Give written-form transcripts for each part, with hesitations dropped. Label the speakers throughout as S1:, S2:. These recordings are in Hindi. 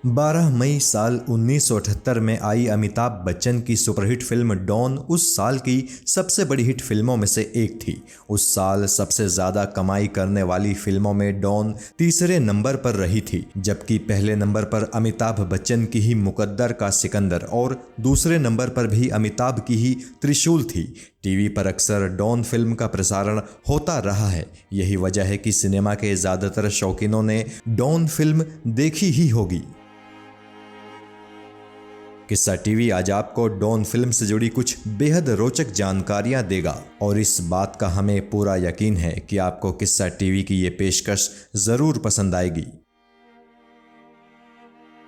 S1: 12 मई साल 1978 में आई अमिताभ बच्चन की सुपरहिट फिल्म डॉन उस साल की सबसे बड़ी हिट फिल्मों में से एक थी। उस साल सबसे ज़्यादा कमाई करने वाली फिल्मों में डॉन तीसरे नंबर पर रही थी, जबकि पहले नंबर पर अमिताभ बच्चन की ही मुकद्दर का सिकंदर और दूसरे नंबर पर भी अमिताभ की ही त्रिशूल थी। टीवी पर अक्सर डॉन फिल्म का प्रसारण होता रहा है। यही वजह है कि सिनेमा के ज़्यादातर शौकीनों ने डॉन फिल्म देखी ही होगी। किस्सा टीवी आज आपको डॉन फिल्म से जुड़ी कुछ बेहद रोचक जानकारियां देगा और इस बात का हमें पूरा यकीन है कि आपको किस्सा टीवी की ये पेशकश ज़रूर पसंद आएगी।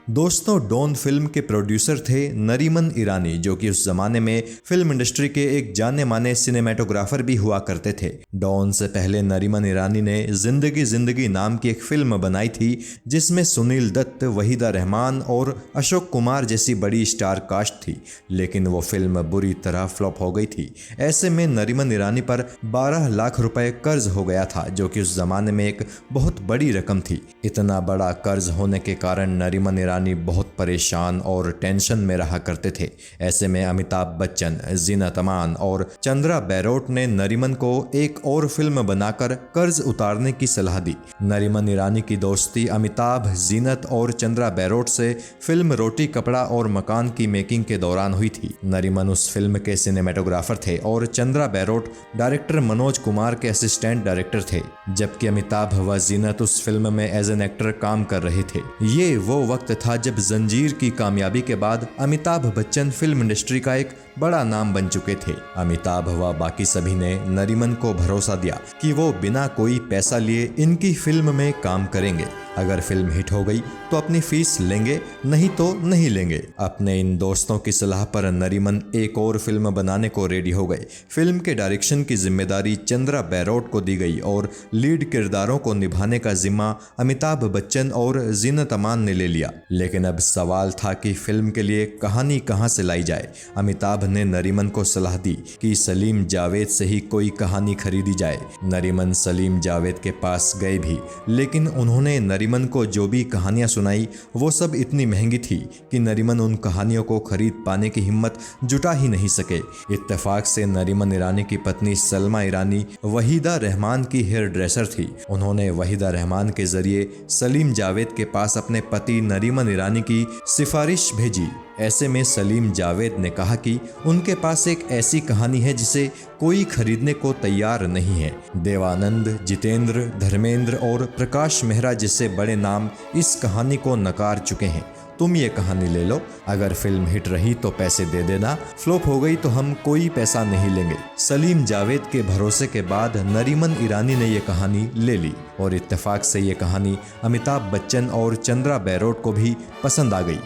S1: दोस्तों, डॉन फिल्म के प्रोड्यूसर थे नरीमन ईरानी, जो कि उस जमाने में फिल्म इंडस्ट्री के एक जाने माने सिनेमेटोग्राफर भी हुआ करते थे। डॉन से पहले नरीमन ईरानी ने जिंदगी जिंदगी नाम की एक फिल्म बनाई थी, जिसमें सुनील दत्त, वहीदा रहमान और अशोक कुमार जैसी बड़ी स्टार कास्ट थी, लेकिन वो फिल्म बुरी तरह फ्लॉप हो गई थी। ऐसे में नरीमन ईरानी पर 12 लाख रुपए कर्ज हो गया था, जो कि उस जमाने में एक बहुत बड़ी रकम थी। इतना बड़ा कर्ज होने के कारण नरीमन ईरानी बहुत परेशान और टेंशन में रहा करते थे। ऐसे में अमिताभ बच्चन, जीनत अमान और चंद्रा बैरोट ने नरीमन को एक और फिल्म बनाकर कर्ज उतारने की सलाह दी। नरीमन ईरानी की दोस्ती अमिताभ, जीनत और चंद्रा बैरोट से फिल्म रोटी कपड़ा और मकान की मेकिंग के दौरान हुई थी। नरीमन उस फिल्म के सिनेमेटोग्राफर थे और चंद्रा बैरोट डायरेक्टर मनोज कुमार के असिस्टेंट डायरेक्टर थे, जबकि अमिताभ व जीनत उस फिल्म में एज एन एक्टर काम कर रहे थे। ये वो वक्त था जब जंजीर की कामयाबी के बाद अमिताभ बच्चन फिल्म इंडस्ट्री का एक बड़ा नाम बन चुके थे। अमिताभ व बाकी सभी ने नरीमन को भरोसा दिया कि वो बिना कोई पैसा लिए इनकी फिल्म में काम करेंगे। अगर फिल्म हिट हो गई तो अपनी फीस लेंगे, नहीं तो नहीं लेंगे। अपने इन दोस्तों की सलाह पर नरीमन एक और फिल्म बनाने को रेडी हो गए। फिल्म के डायरेक्शन की जिम्मेदारी चंद्रा बैरोट को दी गई और लीड किरदारों को निभाने का जिम्मा अमिताभ बच्चन और जीनत अमान ने ले लिया। लेकिन अब सवाल था कि फिल्म के लिए कहानी कहां से लाई जाए। अमिताभ ने नरीमन को सलाह दी कि सलीम जावेद से ही कोई कहानी खरीदी जाए। नरीमन सलीम जावेद के पास गए भी, लेकिन उन्होंने नरीमन को जो भी कहानियां सुनाई वो सब इतनी महंगी थी कि नरीमन उन कहानियों को खरीद पाने की हिम्मत जुटा ही नहीं सके। इत्तेफाक से नरीमन ईरानी की पत्नी सलमा ईरानी वहीदा रहमान की हेयर ड्रेसर थी। उन्होंने वहीदा रहमान के जरिए सलीम जावेद के पास अपने पति नरीमन ईरानी की सिफारिश भेजी। ऐसे में सलीम जावेद ने कहा कि उनके पास एक ऐसी कहानी है जिसे कोई खरीदने को तैयार नहीं है। देवानंद, जितेंद्र, धर्मेंद्र और प्रकाश मेहरा जैसे बड़े नाम इस कहानी को नकार चुके हैं। तुम ये कहानी ले लो, अगर फिल्म हिट रही तो पैसे दे देना, फ्लॉप हो गई तो हम कोई पैसा नहीं लेंगे। सलीम जावेद के भरोसे के बाद नरीमन ईरानी ने ये कहानी ले ली और इत्तेफाक से ये कहानी अमिताभ बच्चन और चंद्रा बैरोट को भी पसंद आ गई।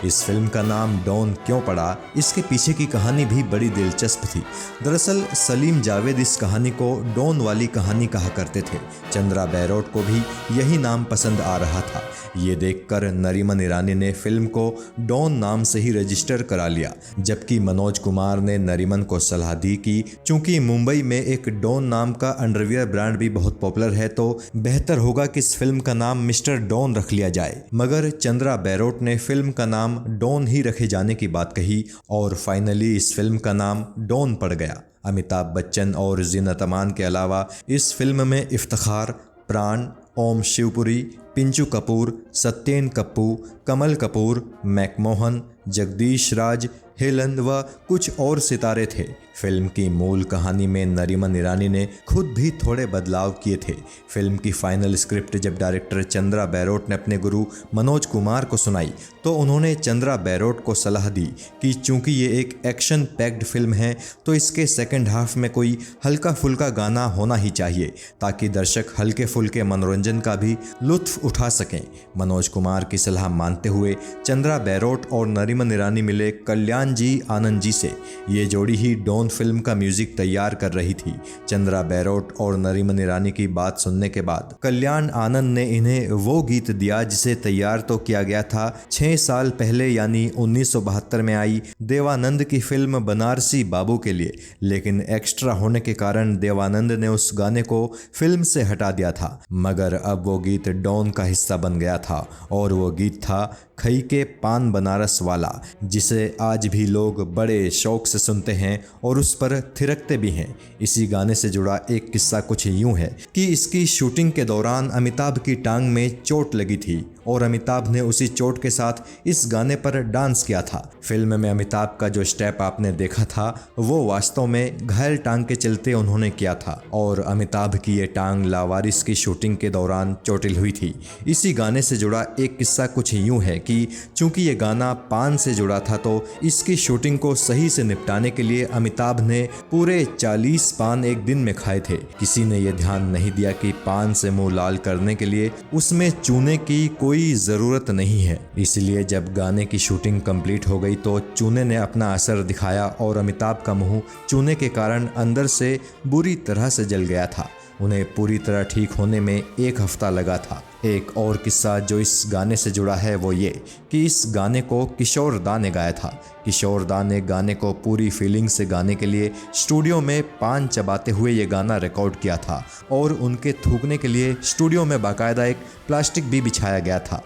S1: इस फिल्म का नाम डॉन क्यों पड़ा, इसके पीछे की कहानी भी बड़ी दिलचस्प थी। दरअसल सलीम जावेद इस कहानी को डॉन वाली कहानी कहा करते थे। चंद्रा बैरोट को भी यही नाम पसंद आ रहा था। ये देखकर नरीमन ईरानी ने फिल्म को डॉन नाम से ही रजिस्टर करा लिया, जबकि मनोज कुमार ने नरीमन को सलाह दी कि चूंकि मुंबई में एक डॉन नाम का अंडरवियर ब्रांड भी बहुत पॉपुलर है, तो बेहतर होगा कि इस फिल्म का नाम मिस्टर डॉन रख लिया जाए। मगर चंद्रा बैरोट ने फिल्म का नाम डॉन ही रखे जाने की बात कही और फाइनली इस फिल्म का नाम डॉन पड़ गया। अमिताभ बच्चन और जीनत अमान के अलावा इस फिल्म में इफ्तिखार, प्राण, ओम शिवपुरी, पिंचू कपूर, सत्येन कप्पू, कमल कपूर, मैकमोहन, जगदीश राज, हेलन व कुछ और सितारे थे। फिल्म की मूल कहानी में नरीमन ईरानी ने खुद भी थोड़े बदलाव किए थे। फिल्म की फाइनल स्क्रिप्ट जब डायरेक्टर चंद्रा बैरोट ने अपने गुरु मनोज कुमार को सुनाई, तो उन्होंने चंद्रा बैरोट को सलाह दी कि चूंकि ये एक एक्शन पैक्ड फिल्म है, तो इसके सेकंड हाफ में कोई हल्का फुल्का गाना होना ही चाहिए, ताकि दर्शक हल्के फुल्के मनोरंजन का भी लुत्फ उठा सकें। मनोज कुमार की सलाह मानते हुए चंद्रा बैरोट और नरीमन ईरानी मिले कल्याण जी आनंद जी से। ये जोड़ी ही डॉन डॉन फिल्म का म्यूजिक तैयार कर रही थी। चंद्रा बैरोट और नरीमन ईरानी की बात सुनने के बाद कल्याण आनंद ने इन्हें वो गीत दिया जिसे तैयार तो किया गया था 6 साल पहले यानी 1972 में आई देवानंद की फिल्म बनारसी बाबू के लिए, लेकिन एक्स्ट्रा होने के कारण देवानंद ने उस गाने को फिल्म से हटा दिया था। मगर अब वो गीत डॉन का हिस्सा बन गया था और वो गीत था खई के पान बनारस वाला, जिसे आज भी लोग बड़े शौक से सुनते हैं और उस पर थिरकते भी हैं। इसी गाने से जुड़ा एक किस्सा कुछ यूं है कि इसकी शूटिंग के दौरान अमिताभ की टांग में चोट लगी थी और अमिताभ ने उसी चोट के साथ इस गाने पर डांस किया था। फिल्म में अमिताभ का जो स्टेप आपने देखा था वो वास्तव में घायल टांग के चलते उन्होंने किया था और अमिताभ की ये टांग लावारिस की शूटिंग के दौरान चोटिल हुई थी। इसी गाने से जुड़ा एक किस्सा कुछ यूं है कि चूंकि ये गाना पान से जुड़ा था तो इसकी शूटिंग को सही से निपटाने के लिए अमिताभ ने पूरे 40 पान एक दिन में खाए थे। किसी ने यह ध्यान नहीं दिया कि पान से मुंह लाल करने के लिए उसमें चूने की कोई ज़रूरत नहीं है। इसलिए जब गाने की शूटिंग कंप्लीट हो गई तो चूने ने अपना असर दिखाया और अमिताभ का मुंह चूने के कारण अंदर से बुरी तरह से जल गया था। उन्हें पूरी तरह ठीक होने में 1 हफ्ता लगा था। एक और किस्सा जो इस गाने से जुड़ा है वो ये कि इस गाने को किशोर दा ने गाया था। किशोर दा ने गाने को पूरी फीलिंग से गाने के लिए स्टूडियो में पान चबाते हुए ये गाना रिकॉर्ड किया था और उनके थूकने के लिए स्टूडियो में बाकायदा एक प्लास्टिक भी बिछाया गया था।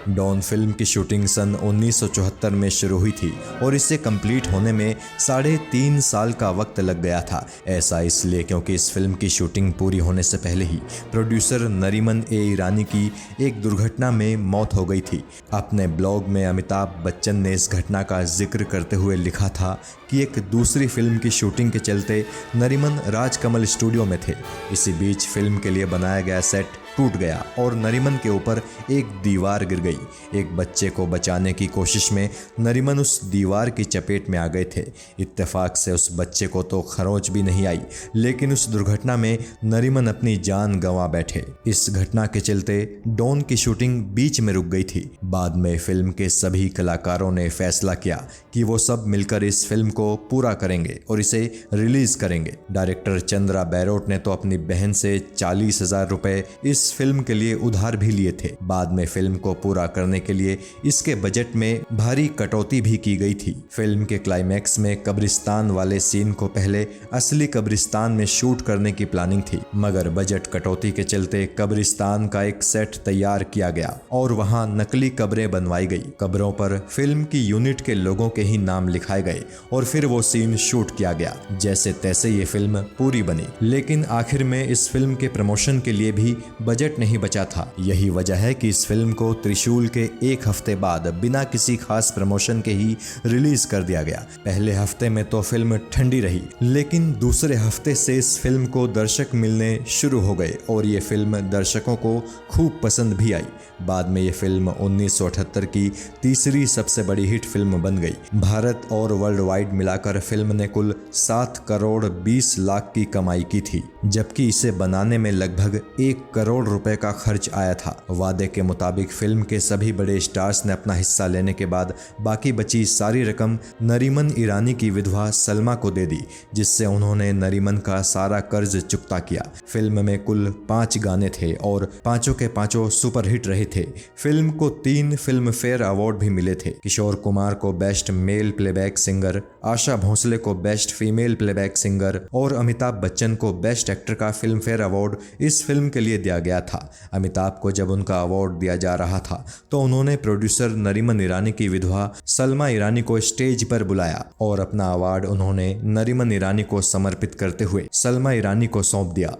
S1: डॉन फिल्म की शूटिंग सन 1974 में शुरू हुई थी और इसे कंप्लीट होने में 3.5 साल का वक्त लग गया था। ऐसा इसलिए क्योंकि इस फिल्म की शूटिंग पूरी होने से पहले ही प्रोड्यूसर नरीमन ईरानी की एक दुर्घटना में मौत हो गई थी। अपने ब्लॉग में अमिताभ बच्चन ने इस घटना का जिक्र करते हुए लिखा था कि एक दूसरी फिल्म की शूटिंग के चलते नरीमन राजकमल स्टूडियो में थे। इसी बीच फिल्म के लिए बनाया गया सेट टूट गया और नरीमन के ऊपर एक दीवार गिर गई। एक बच्चे को बचाने की कोशिश में नरीमन उस दीवार की चपेट में आ गए थे। इत्तेफाक से उस बच्चे को तो खरोंच भी नहीं आई, लेकिन उस दुर्घटना में नरीमन अपनी जान गंवा बैठे। इस घटना के चलते डॉन की शूटिंग बीच में रुक गई थी। बाद में फिल्म के सभी कलाकारों ने फैसला किया कि वो सब मिलकर इस फिल्म को पूरा करेंगे और इसे रिलीज करेंगे। डायरेक्टर चंद्रा बैरोट ने तो अपनी बहन से 40,000 रुपए इस फिल्म के लिए उधार भी लिए थे। बाद में फिल्म को पूरा करने के लिए इसके बजट में भारी कटौती भी की गई थी। फिल्म के क्लाइमैक्स में कब्रिस्तान वाले सीन को पहले असली कब्रिस्तान में शूट करने की प्लानिंग थी, मगर बजट कटौती के चलते कब्रिस्तान का एक सेट तैयार किया गया और वहां नकली कब्रें बनवाई गई। कब्रों पर फिल्म की यूनिट के लोगों के ही नाम लिखाए गए और फिर वो सीन शूट किया गया। जैसे तैसे ये फिल्म पूरी बनी, लेकिन आखिर में इस फिल्म के प्रमोशन के लिए भी बजट नहीं बचा था। यही वजह है कि इस फिल्म को त्रिशूल के 1 हफ्ते बाद बिना किसी खास प्रमोशन के ही रिलीज कर दिया गया। पहले हफ्ते में तो फिल्म ठंडी रही, लेकिन दूसरे हफ्ते से इस फिल्म को दर्शक मिलने शुरू हो गए और ये फिल्म दर्शकों को खूब पसंद भी आई। बाद में ये फिल्म 1978 की तीसरी सबसे बड़ी हिट फिल्म बन गई। भारत और वर्ल्ड वाइड मिलाकर फिल्म ने कुल 7 करोड़ 20 लाख की कमाई की थी, जबकि इसे बनाने में लगभग 1 करोड़ रुपए का खर्च आया था। वादे के मुताबिक फिल्म के सभी बड़े स्टार्स ने अपना हिस्सा लेने के बाद बाकी बची सारी रकम नरीमन ईरानी की विधवा सलमा को दे दी, जिससे उन्होंने नरीमन का सारा कर्ज चुकता किया। फिल्म में कुल 5 गाने थे और पांचों के पांचों सुपरहिट रहे थे। फिल्म को 3 फिल्म फेयर अवार्ड भी मिले थे। किशोर कुमार को best male playback singer, Asha Bhosle को बेस्ट फीमेल प्लेबैक सिंगर और अमिताभ बच्चन को बेस्ट एक्टर का फिल्म फेयर अवार्ड इस फिल्म के लिए दिया गया था। अमिताभ को जब उनका अवार्ड दिया जा रहा था तो उन्होंने प्रोड्यूसर नरीमन ईरानी की विधवा सलमा ईरानी को स्टेज पर बुलाया और अपना अवार्ड उन्होंने नरीमन ईरानी को समर्पित करते हुए सलमा ईरानी को सौंप दिया।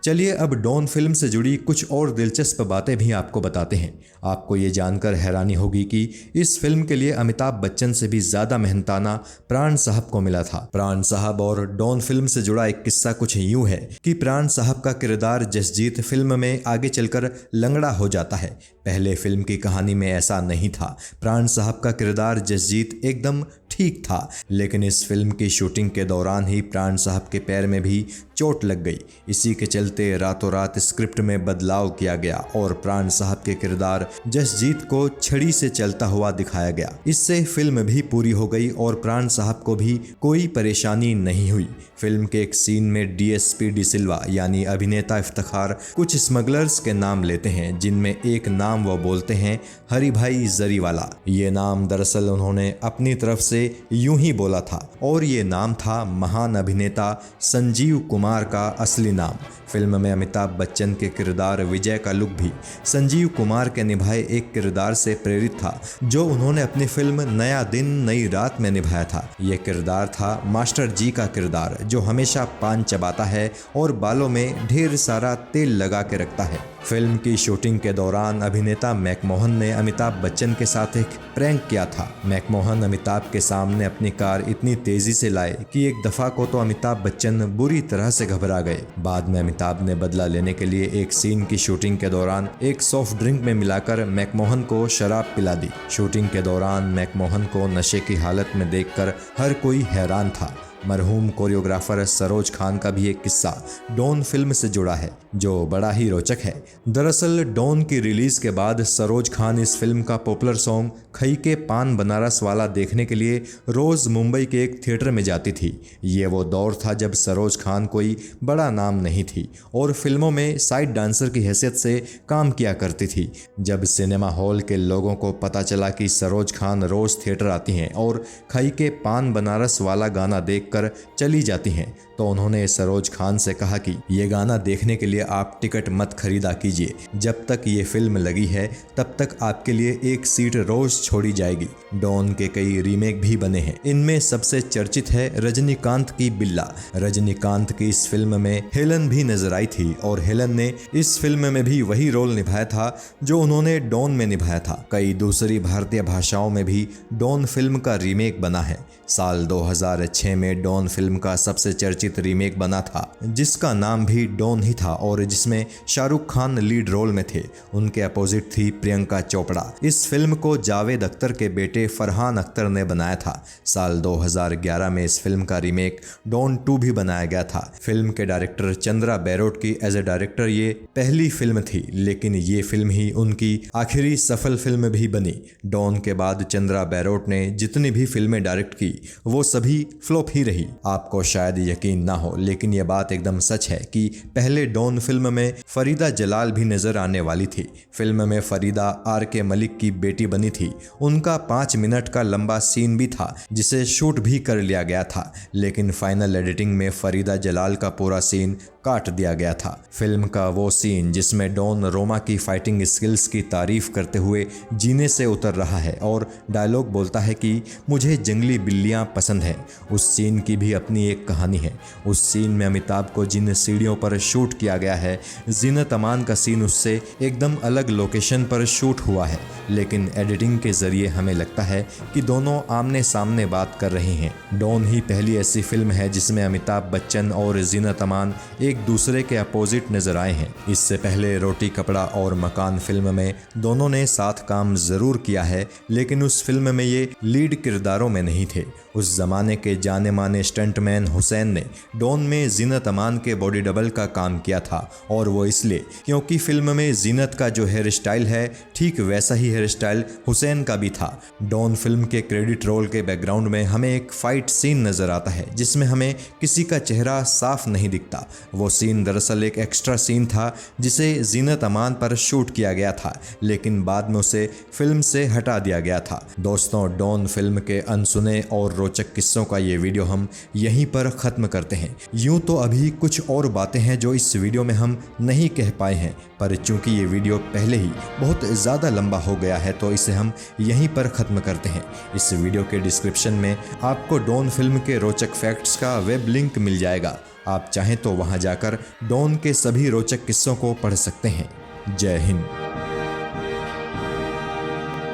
S1: चलिए अब डॉन फिल्म से जुड़ी कुछ और दिलचस्प बातें भी आपको बताते हैं। आपको ये जानकर हैरानी होगी कि इस फिल्म के लिए अमिताभ बच्चन से भी ज्यादा मेहनताना प्राण साहब को मिला था। प्राण साहब और डॉन फिल्म से जुड़ा एक किस्सा कुछ यूं है कि प्राण साहब का किरदार जसजीत फिल्म में आगे चलकर लंगड़ा हो जाता है। पहले फिल्म की कहानी में ऐसा नहीं था। प्राण साहब का किरदार जसजीत एकदम ठीक था, लेकिन इस फिल्म की शूटिंग के दौरान ही प्राण साहब के पैर में भी चोट लग गई। इसी के चलते रातों रात स्क्रिप्ट में बदलाव किया गया और प्राण साहब के किरदार जसजीत को छड़ी से चलता हुआ दिखाया गया। इससे फिल्म भी पूरी हो गई और प्राण साहब को भी कोई परेशानी नहीं हुई। फिल्म के एक सीन में डीएसपी डिसिल्वा यानी अभिनेता इफ्तिखार कुछ स्मगलर्स के नाम लेते हैं, जिनमें एक नाम वो बोलते हैं हरी भाई जरीवाला। ये नाम दरअसल उन्होंने अपनी तरफ से यूं ही बोला था और ये नाम था महान अभिनेता संजीव कुमार का असली नाम। फिल्म में अमिताभ बच्चन के किरदार विजय का लुक भी संजीव कुमार के निभाए एक किरदार से प्रेरित था, जो उन्होंने अपनी फिल्म नया दिन नई रात में निभाया था। यह किरदार था मास्टर जी का किरदार, जो हमेशा पान चबाता है और बालों में ढेर सारा तेल लगा के रखता है। फिल्म की शूटिंग के दौरान अभिनेता मैकमोहन ने अमिताभ बच्चन के साथ एक प्रैंक किया था। मैकमोहन अमिताभ के सामने अपनी कार इतनी तेजी से लाए कि एक दफा को तो अमिताभ बच्चन बुरी तरह से घबरा गए। बाद में अमिताभ ने बदला लेने के लिए एक सीन की शूटिंग के दौरान एक सॉफ्ट ड्रिंक में मिलाकर मैकमोहन को शराब पिला दी। शूटिंग के दौरान मैकमोहन को नशे की हालत में देखकर हर कोई हैरान था। मरहूम कोरियोग्राफर सरोज खान का भी एक किस्सा डॉन फिल्म से जुड़ा है, जो बड़ा ही रोचक है। दरअसल डॉन की रिलीज के बाद सरोज खान इस फिल्म का पॉपुलर सॉन्ग खई के पान बनारस वाला देखने के लिए रोज मुंबई के एक थिएटर में जाती थी। ये वो दौर था जब सरोज खान कोई बड़ा नाम नहीं थी और फिल्मों में साइड डांसर की हैसियत से काम किया करती थी। जब सिनेमा हॉल के लोगों को पता चला कि सरोज खान रोज थिएटर आती हैं और खई के पान बनारस वाला गाना कर चली जाती हैं, तो उन्होंने सरोज खान से कहा कि ये गाना देखने के लिए आप टिकट मत खरीदा कीजिए। जब तक ये फिल्म लगी है तब तक आपके लिए एक सीट रोज छोड़ी जाएगी। डॉन के कई रीमेक भी बने हैं। इनमें सबसे चर्चित है रजनीकांत की बिल्ला। रजनीकांत की इस फिल्म में हेलन भी नजर आई थी और हेलन ने इस फिल्म में भी वही रोल निभाया था जो उन्होंने डॉन में निभाया था। कई दूसरी भारतीय भाषाओं में भी डॉन फिल्म का रीमेक बना है। साल 2006 में डॉन फिल्म का सबसे चर्चित रीमेक बना था, जिसका नाम भी डॉन ही था और जिसमें शाहरुख खान लीड रोल में थे। उनके अपोजिट थी प्रियंका चोपड़ा। इस फिल्म को जावेद अख्तर के बेटे फरहान अख्तर ने बनाया था। साल 2011 में इस फिल्म का रीमेक डॉन 2 भी बनाया गया था। फिल्म के डायरेक्टर चंद्रा बैरोट की एज ए डायरेक्टर ये पहली फिल्म थी, लेकिन ये फिल्म ही उनकी आखिरी सफल फिल्म भी बनी। डॉन के बाद चंद्रा बैरोट ने जितनी भी फिल्में डायरेक्ट की वो सभी फ्लॉप ही रही। आपको शायद यकीन ना हो, लेकिन यह बात एकदम सच है कि पहले डॉन फिल्म में फरीदा जलाल भी नजर आने वाली थी। फिल्म में फरीदा आर.के. मलिक की बेटी बनी थी। उनका 5 मिनट का लंबा सीन भी था जिसे शूट भी कर लिया गया था, लेकिन फाइनल एडिटिंग में फरीदा जलाल का पूरा सीन काट दिया गया था। फिल्म का वो सीन जिसमें डॉन रोमा की फाइटिंग स्किल्स की तारीफ करते हुए जीने से उतर रहा है और डायलॉग बोलता है कि मुझे जंगली बिल्लियां पसंद है, उस सीन की भी अपनी एक कहानी है। उस सीन में अमिताभ को जिन सीढ़ियों पर शूट किया गया है, जीनत अमान का सीन उससे एकदम अलग लोकेशन पर शूट हुआ है, लेकिन एडिटिंग के जरिए हमें लगता है कि दोनों आमने सामने बात कर रहे हैं। डॉन ही पहली ऐसी फिल्म है जिसमें अमिताभ बच्चन और जीनत अमान एक दूसरे के अपोजिट नजर आए हैं। इससे पहले रोटी कपड़ा और मकान फिल्म में दोनों ने साथ काम जरूर किया है, लेकिन उस फिल्म में ये लीड किरदारों में नहीं थे। उस जमाने के जाने माने स्टंटमैन हुसैन ने डॉन में जीनत अमान के बॉडी डबल का काम किया था, और वो इसलिए क्योंकि फिल्म में जीनत का जो हेयर स्टाइल है ठीक वैसा ही हेयर स्टाइल हुसैन का भी था। डॉन फिल्म के क्रेडिट रोल के बैकग्राउंड में हमें एक फाइट सीन नजर आता है जिसमें हमें किसी का चेहरा साफ नहीं दिखता। वो सीन दरअसल एक एक्स्ट्रा सीन था जिसे जीनत अमान पर शूट किया गया था, लेकिन बाद में उसे फिल्म से हटा दिया गया था। दोस्तों, डॉन फिल्म के अनसुने और रोचक किस्सों का ये वीडियो हम यहीं पर ख़त्म करते हैं। यूं तो अभी कुछ और बातें हैं जो इस वीडियो में हम नहीं कह पाए हैं, पर चूंकि ये वीडियो पहले ही बहुत ज़्यादा लंबा हो गया है तो इसे हम यहीं पर ख़त्म करते हैं। इस वीडियो के डिस्क्रिप्शन में आपको डॉन फिल्म के रोचक फैक्ट्स का वेब लिंक मिल जाएगा। आप चाहें तो वहां जाकर डॉन के सभी रोचक किस्सों को पढ़ सकते हैं। जय हिंद।